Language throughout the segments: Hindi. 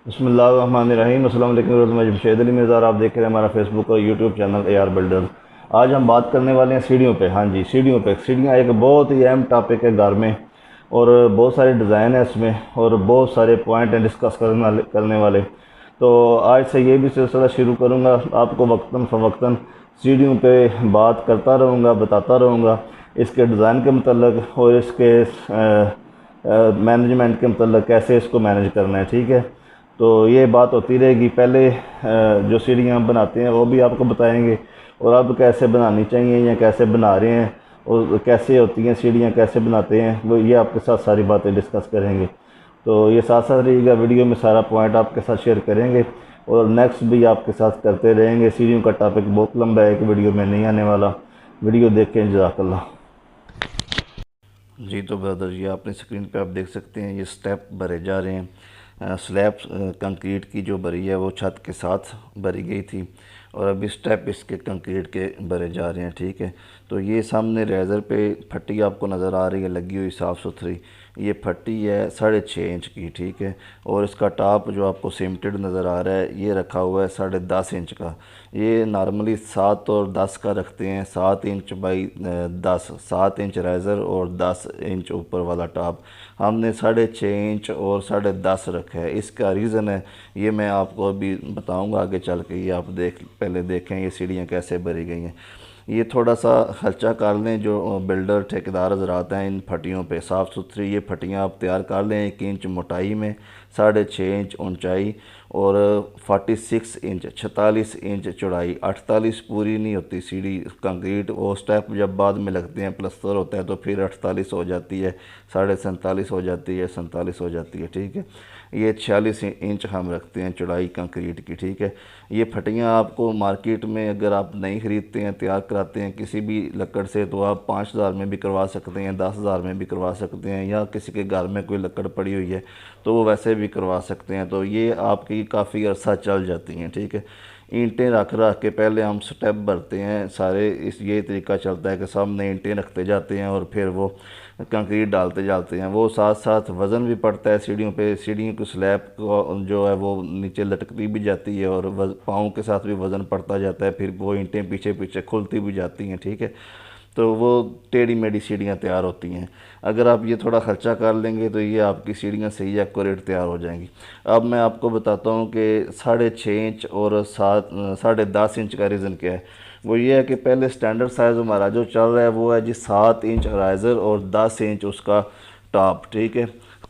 बिस्मिल्लाहिर्रहमानिर्रहीम। अस्सलाम वालेकुम। मैं जमशेद अली मिर्ज़ा, आप देख रहे हैं हमारा फेसबुक और यूट्यूब चैनल AR बिल्डर। आज हम बात करने वाले हैं सीढ़ियों पे। हाँ जी, सीढ़ियों पे। सीढ़ियाँ एक बहुत ही अहम टॉपिक है घर में, और बहुत सारे डिज़ाइन है इसमें, और बहुत सारे पॉइंट हैं डिस्कस करने वाले। तो आज से ये भी सिलसिला शुरू करूँगा, आपको वक्तन फ़वक्तन सीढ़ियों पे बात करता रहूँगा, बताता रहूँगा इसके डिज़ाइन के मतलब और इसके मैनेजमेंट के मतलब कैसे इसको मैनेज करना है। ठीक है, तो ये बात होती रहेगी। पहले जो सीढ़ियाँ हम बनाते हैं वो भी आपको बताएंगे, और अब कैसे बनानी चाहिए या कैसे बना रहे हैं, और कैसे होती हैं सीढ़ियाँ, कैसे बनाते हैं, वो ये आपके साथ सारी बातें डिस्कस करेंगे। तो ये साथ साथ रहिएगा, वीडियो में सारा पॉइंट आपके साथ शेयर करेंगे, और नेक्स्ट भी आपके साथ करते रहेंगे। सीढ़ियों का टॉपिक बहुत लंबा है, एक वीडियो में नहीं आने वाला। वीडियो देखें, जज़ाकल्लाह। जी तो ब्रदर, ये आपने स्क्रीन पे आप देख सकते हैं, ये स्टेप भरे जा रहे हैं। स्लैब कंक्रीट की जो भरी है वो छत के साथ भरी गई थी, और अभी स्टेप इसके कंक्रीट के भरे जा रहे हैं। ठीक है, तो ये सामने रेज़र पे फट्टी आपको नज़र आ रही है लगी हुई साफ़ सुथरी। ये फट्टी है 6.5 इंच की। ठीक है, और इसका टॉप जो आपको सीमेंटेड नज़र आ रहा है ये रखा हुआ है 10.5 इंच का। ये नॉर्मली 7 और 10 का रखते हैं, 7 इंच बाई 10, 7 इंच रेज़र और 10 इंच ऊपर वाला टॉप। हमने 6.5 इंच और 10.5 रखा है। इसका रीज़न है, ये मैं आपको अभी बताऊंगा आगे चल के। ये आप पहले देखें ये सीढ़ियाँ कैसे भरी गई हैं। ये थोड़ा सा खर्चा कर लें, जो बिल्डर ठेकेदार हजरात हैं, इन फटियों पे साफ़ सुथरी ये फटियाँ आप तैयार कर लें। 1 इंच मोटाई में, 6.5 इंच ऊंचाई, और 46 इंच 46 इंच चौड़ाई। 48 पूरी नहीं होती सीढ़ी कंक्रीट, वो स्टेप जब बाद में लगते हैं, प्लस्तर होता है तो फिर 48 हो जाती है, 47.5 हो जाती है, 47 हो जाती है। ठीक है, ये 46 इंच हम रखते हैं चौड़ाई कंक्रीट की। ठीक है, ये फटियाँ आपको मार्केट में अगर आप नहीं ख़रीदते हैं, तैयार कराते हैं किसी भी लकड़ से, तो आप 5,000 में भी करवा सकते हैं, 10,000 में भी करवा सकते हैं, या किसी के घर में कोई लकड़ पड़ी हुई है तो वो वैसे भी करवा सकते हैं। तो ये आपकी काफ़ी अर्सा चल जाती हैं। ठीक है, ईंटें रख के पहले हम स्टेप भरते हैं सारे। इस ये तरीका चलता है कि सामने ईंटें रखते जाते हैं और फिर वो कंक्रीट डालते जाते हैं। वो साथ साथ वज़न भी पड़ता है सीढ़ियों पे। सीढ़ियों की स्लैब को जो है वो नीचे लटकती भी जाती है, और पाँव के साथ भी वज़न पड़ता जाता है, फिर वो ईंटें पीछे पीछे खुलती भी जाती हैं। ठीक है, तो वो टेढ़ी मेढ़ी सीढ़ियाँ तैयार होती हैं। अगर आप ये थोड़ा ख़र्चा कर लेंगे तो ये आपकी सीढ़ियाँ सही एक्यूरेट तैयार हो जाएंगी। अब मैं आपको बताता हूँ कि 6.5 इंच और 10.5 इंच का रीज़न क्या है। वो ये है कि पहले स्टैंडर्ड साइज़ हमारा जो चल रहा है वो है जी 7 इंच राइज़र और 10 इंच उसका टॉप। ठीक है,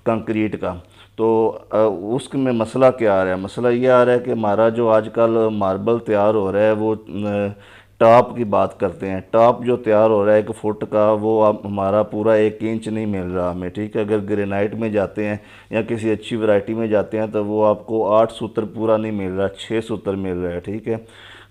कंक्रीट का। तो उसमें मसला क्या आ रहा है? मसला ये आ रहा है कि हमारा जो आजकल मार्बल तैयार हो रहा है वो टॉप की बात करते हैं। टॉप जो तैयार हो रहा है 1 फुट का, वो अब हमारा पूरा 1 इंच नहीं मिल रहा हमें। ठीक है, अगर ग्रेनाइट में जाते हैं या किसी अच्छी वैरायटी में जाते हैं तो वो आपको 8 सूत्र पूरा नहीं मिल रहा, 6 सूत्र मिल रहा है। ठीक है,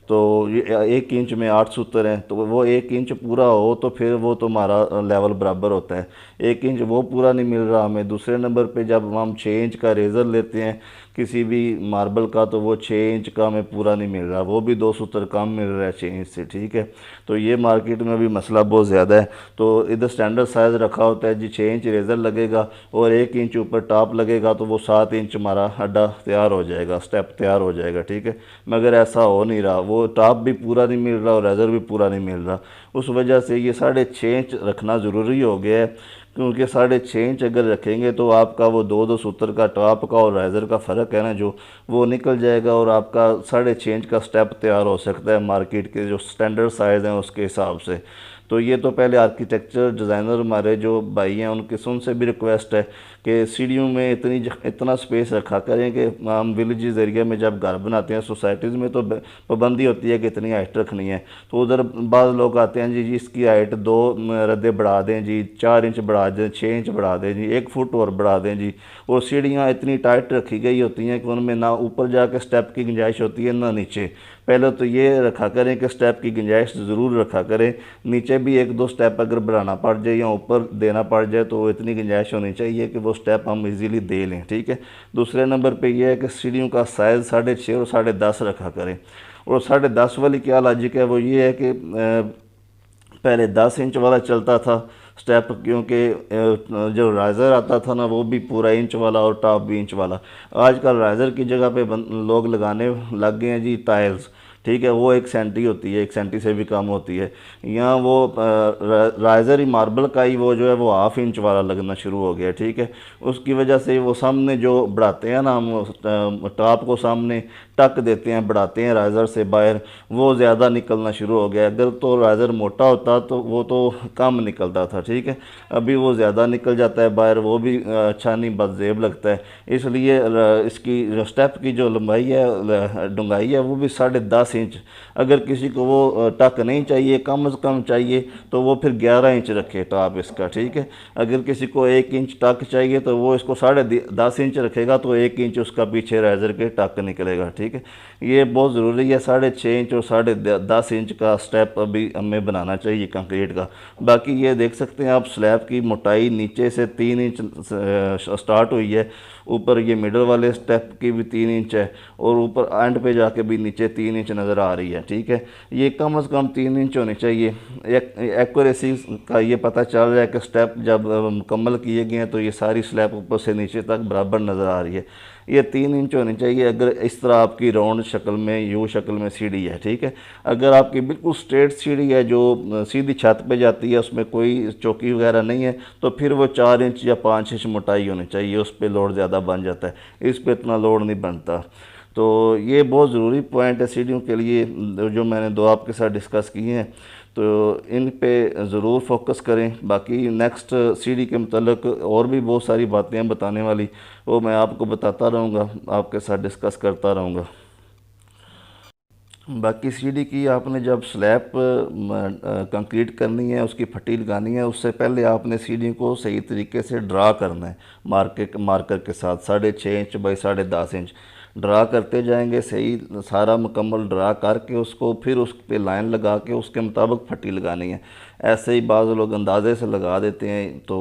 तो ये 1 इंच में 8 सूत्र हैं, तो वो 1 इंच पूरा हो तो फिर वो तुम्हारा लेवल बराबर होता है। 1 इंच वो पूरा नहीं मिल रहा हमें। दूसरे नंबर पे जब हम 6 इंच का रेज़र लेते हैं किसी भी मार्बल का, तो वो 6 इंच का हमें पूरा नहीं मिल रहा, वो भी 2 सूत्र कम मिल रहा है 6 इंच से। ठीक है, तो ये मार्केट में भी मसला बहुत ज़्यादा है। तो इधर स्टैंडर्ड साइज़ रखा होता है जी 6 इंच रेज़र लगेगा और 1 इंच ऊपर टॉप लगेगा, तो वो 7 इंच हमारा अड्डा तैयार हो जाएगा, स्टेप तैयार हो जाएगा। ठीक है, मगर ऐसा हो नहीं रहा, वो टॉप भी पूरा नहीं मिल रहा और रेज़र भी पूरा नहीं मिल रहा। उस वजह से ये 6.5 इंच रखना ज़रूरी हो गया है, क्योंकि 6.5 इंच अगर रखेंगे तो आपका वो 2 सूत्र का टॉप का और राइज़र का फ़र्क है ना, जो वो निकल जाएगा, और आपका 6.5 इंच का स्टेप तैयार हो सकता है मार्केट के जो स्टैंडर्ड साइज़ हैं उसके हिसाब से। तो ये तो पहले आर्किटेक्चर डिज़ाइनर हमारे जो भाई हैं उनके उनसे भी रिक्वेस्ट है कि सीढ़ियों में इतना स्पेस रखा करें कि हम विलेजेस एरिया में जब घर बनाते हैं, सोसाइटीज़ में तो पाबंदी होती है कि इतनी हाइट रखनी है, तो उधर बाद लोग आते हैं जी इसकी हाइट 2 रद्दे बढ़ा दें जी, 4 इंच बढ़ा दें, 6 इंच बढ़ा दें जी, 1 फुट और बढ़ा दें जी। और सीढ़ियाँ इतनी टाइट रखी गई होती हैं कि उनमें ना ऊपर जाकर स्टेप की गुंजाइश होती है ना नीचे। पहले तो ये रखा करें कि स्टेप की गुंजाइश ज़रूर रखा करें, नीचे भी 1-2 स्टेप अगर बढ़ाना पड़ जाए या ऊपर देना पड़ जाए तो इतनी गुंजाइश होनी चाहिए कि वो स्टेप हम इजीली दे लें। ठीक है, दूसरे नंबर पे ये है कि सीढ़ियों का साइज़ 6.5 और 10.5 रखा करें। और 10.5 वाली क्या लॉजिक है, वो ये है कि पहले 10 इंच वाला चलता था, स्टेप, क्योंकि जो राइज़र आता था ना वो भी पूरा इंच वाला और टॉप भी इंच वाला। आजकल राइज़र की जगह पे लोग लगाने लग गए हैं जी टाइल्स, ठीक है, वो 1 सेंटी होती है, 1 सेंटी से भी कम होती है। यहाँ वो राइज़र ही मार्बल का ही वो जो है वो हाफ इंच वाला लगना शुरू हो गया, ठीक है। उसकी वजह से वो सामने जो बढ़ाते हैं ना हम टॉप को सामने टक देते हैं, बढ़ाते हैं राइज़र से बाहर, वो ज़्यादा निकलना शुरू हो गया। अगर तो राइज़र मोटा होता तो वो तो कम निकलता था, ठीक है। अभी वो ज़्यादा निकल जाता है बाहर, वो भी अच्छा नहीं, बदजेब लगता है। इसलिए इसकी स्टेप की जो लंबाई है, डूंगाई है, वो भी 10.5 इंच। अगर किसी को वो टक नहीं चाहिए, कम से कम चाहिए, तो वो फिर 11 इंच रखे टॉप इसका, ठीक है। अगर किसी को 1 इंच टक चाहिए तो वो इसको 10.5 इंच रखेगा, तो 1 इंच उसका पीछे राइज़र के टक निकलेगा, ठीक है। ये बहुत ज़रूरी है, 6.5 इंच और 10.5 इंच का स्टेप अभी हमें बनाना चाहिए कंक्रीट का। बाकी ये देख सकते हैं आप, स्लैब की मोटाई नीचे से 3 इंच स्टार्ट हुई है, ऊपर ये मिडल वाले स्टेप की भी 3 इंच है, और ऊपर एंड पे जाके भी नीचे 3 इंच नज़र आ रही है, ठीक है। ये कम से कम 3 इंच होनी चाहिए। एक्यूरेसी का ये पता चल रहा है कि स्टेप जब मुकम्मल किए गए हैं तो ये सारी स्लैब ऊपर से नीचे तक बराबर नज़र आ रही है। ये 3 इंच होनी चाहिए अगर इस तरह आपकी राउंड शक्ल में, यू शक्ल में सीढ़ी है, ठीक है। अगर आपकी बिल्कुल स्ट्रेट सीढ़ी है जो सीधी छत पे जाती है, उसमें कोई चौकी वगैरह नहीं है, तो फिर वो 4 इंच या 5 इंच मोटाई होनी चाहिए, उस पर लोड ज़्यादा बन जाता है, इस पर इतना लोड नहीं बनता। तो ये बहुत ज़रूरी पॉइंट है सीढ़ियों के लिए, जो मैंने दो आपके साथ डिस्कस किए हैं, तो इन पे ज़रूर फोकस करें। बाकी नेक्स्ट सीढ़ी के मतलब और भी बहुत सारी बातें हैं बताने वाली, वो मैं आपको बताता रहूँगा, आपके साथ डिस्कस करता रहूँगा। बाकी सीढ़ी की आपने जब स्लैब कंक्रीट करनी है, उसकी फटी लगानी है, उससे पहले आपने सीढ़ी को सही तरीके से ड्रा करना है, मार्कर के साथ 6.5 इंच बाई 10.5 इंच ड्रा करते जाएंगे। सही सारा मुकम्मल ड्रा करके उसको फिर उस पे लाइन लगा के उसके मुताबिक फटी लगानी है। ऐसे ही बाज़ लोग अंदाजे से लगा देते हैं तो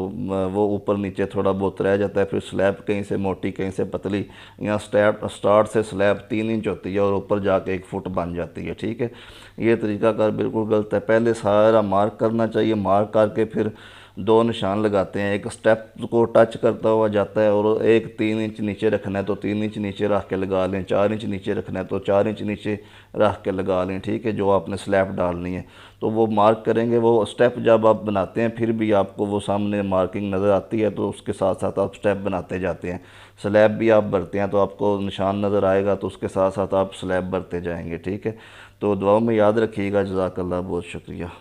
वो ऊपर नीचे थोड़ा बहुत रह जाता है, फिर स्लैब कहीं से मोटी कहीं से पतली। यहाँ स्टार्ट से स्लैब 3 इंच होती है और ऊपर जाके 1 फुट बन जाती है, ठीक है। ये तरीकाकार बिल्कुल गलत है। पहले सारा मार्क करना चाहिए, मार्क करके फिर 2 निशान लगाते हैं, एक स्टेप को टच करता हुआ जाता है और एक 3 इंच नीचे रखना है तो 3 इंच नीचे रख के लगा लें, 4 इंच नीचे रखना है तो 4 इंच नीचे रख के लगा लें, ठीक है, जो आपने स्लैब डालनी है। तो वो मार्क करेंगे, वो स्टेप जब आप बनाते हैं फिर भी आपको वो सामने मार्किंग नज़र आती है, तो उसके साथ साथ आप स्टेप बनाते जाते हैं। स्लैब भी आप भरते हैं तो आपको निशान नज़र आएगा, तो उसके साथ साथ आप स्लैब भरते जाएंगे, ठीक है। तो दुआ में याद रखिएगा। जज़ाकल्लाह, बहुत शुक्रिया।